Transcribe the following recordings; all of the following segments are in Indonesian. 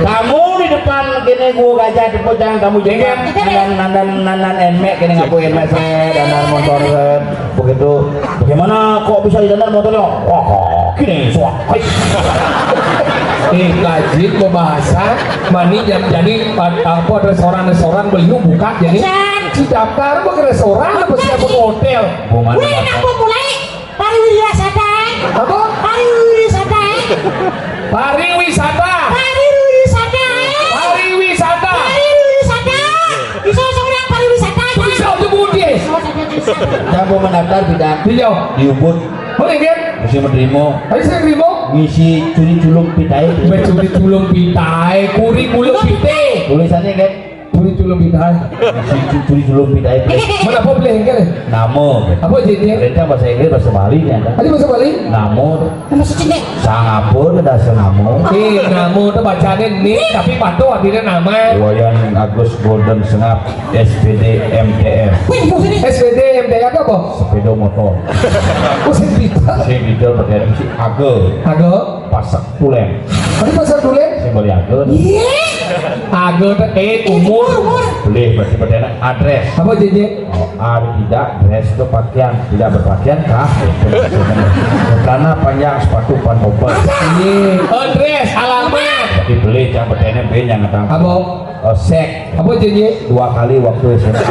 Kamu di depan gini gua gajah di pojang kamu juga nandan emek gini ngapu emek dandan motor begitu. Bagaimana kok bisa dandan motornya? Wah, gini suak. Lajit membahasa mani jadi apa restoran beliau buka jadi si daftar ke restoran apa sih ke hotel wih nak mulai pariwisata apa? pariwisata bisa seorang pariwisata bisa untuk dia Saya mau mendaftar bidang beliau di Ubud. boleh kan? Mesti menerima. Ayo saya terima Ngisi curi culung pitai. mencuri tulung pitai kurikulum pitai Tulisannya kan curi tulung pitai ngisi curi culung pitai. mana apa boleh kan? Namo. apa jadi? Perintah bahasa Inggris bahasa Bali nya ada. Ada bahasa Bali? Namo. masih cendek Sangapun ada senamo. Namo itu bacanya nih tapi patuh artinya nama Wayan Agus Golden Sengap SPD MTR. SPD MTK apa? Sepeda motor. Pusing kita Saya detail pakai mesti age. agak Pasak pulen. ada pasar dulu Saya beli age. agak umur Beli berarti berarti adres. apa jadi? Oh, tidak dress itu pakaian, tidak berpakaian kah? Celana panjang, sepatu pantopel. Address, alamat. Tapi beli yang bertanya B yang ngetang. Apa? Sek Apa jadi? 2 kali waktu SMA.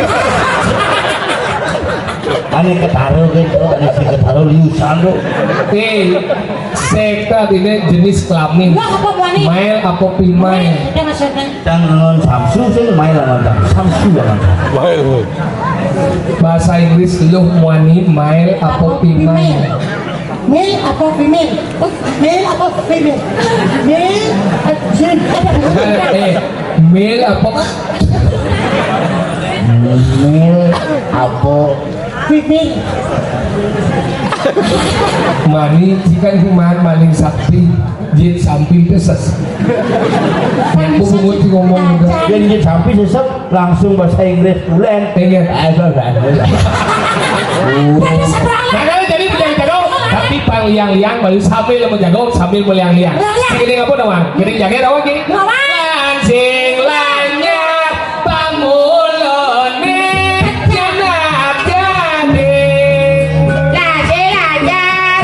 Aneh ketaruh gitu, aneh si ketaruh liusan lu. Sekta ini jenis kelamin. Male apa female? udah maksudnya Dan non Samsu sih lumayan lah non Samsu lah. Bahasa Inggris lu wani male apa female? male apa female male apa female male Male apa? Mil apa female Mani jika iman maling sakti jit samping teses. Aku mengerti ngomong juga. dan dia sampai sesep langsung bahasa Inggris bulan. Pengen. Nah, jadi penyanyi jago, tapi paliang-liang baru sambil menjago sambil meliang-liang. Gini apa dong? Gini jaga dong gini. Lansing lanyap pamulone janab jadi. Lansing lanyap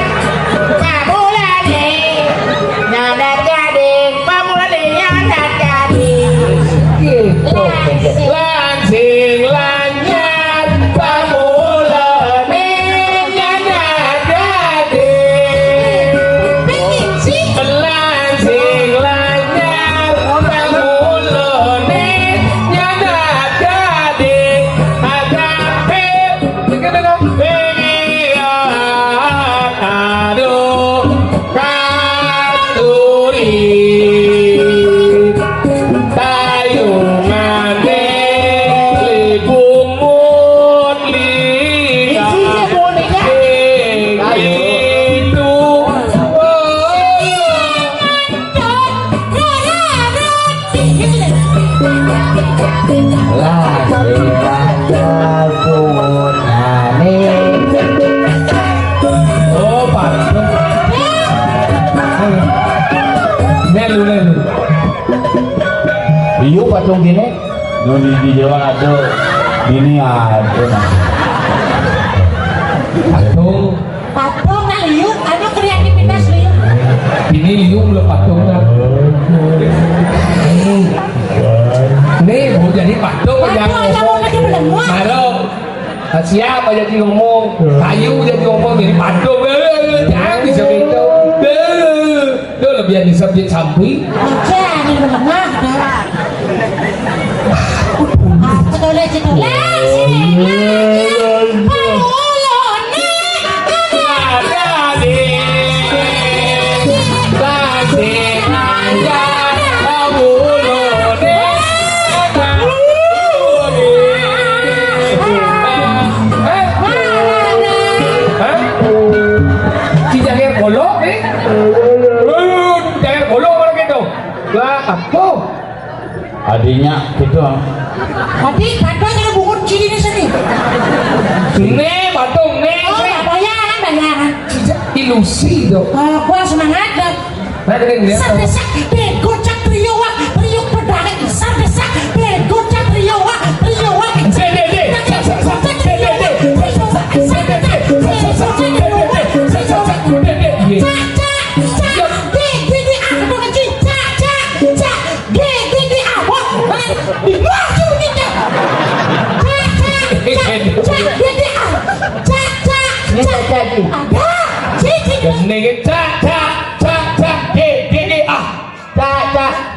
pamulone janab jadi. Lansing lanyap pamulone janab jadi. Agape dengan pengiran aduh kasturi tayungan libungun lika itu oh pantes nelu Iya patung gini, di Jawa ada, ini ada. patung patung nah liuk ada kreativitas liuk ini liung lo patung dah nih mau jadi patung yang patung aja mau ngomong lagi belum halo siapa jadi ngomong kayu jadi ngomong jadi patung jangan bisa gitu lo lebih di subjek samping aja ini belum cedole sini Adiknya gitu. tadi patung yang bungkus sini nih sini nih patung nih oh bayaran ilusi dong gua semangat dong nah dengan lihat sampai sakit kocak priyowa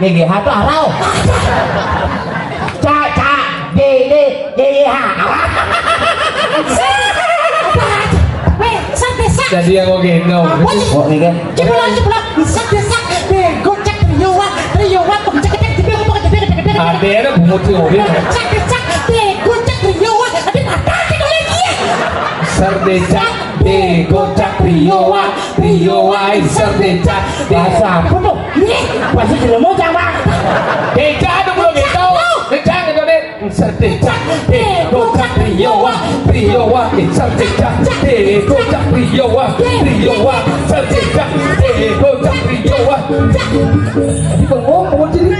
GGH tuh arau. Ca ca GGH. Jadi yang oke no. Oh ini kan. Cepulang bisa desak gocek riuwat gocek Ada ada bumuti udah. desak gocek riuwat tapi patah lagi. Serdecak de gocak Riowa serdecak Bahasa apa tuh? Bahasa Cilemu Bang. Deca dong belum itu. Deca itu deh. Serdecak de gocak Riowa serdecak de gocak Riowa serdecak de gocak Riowa. Tadi bengong mau jadi.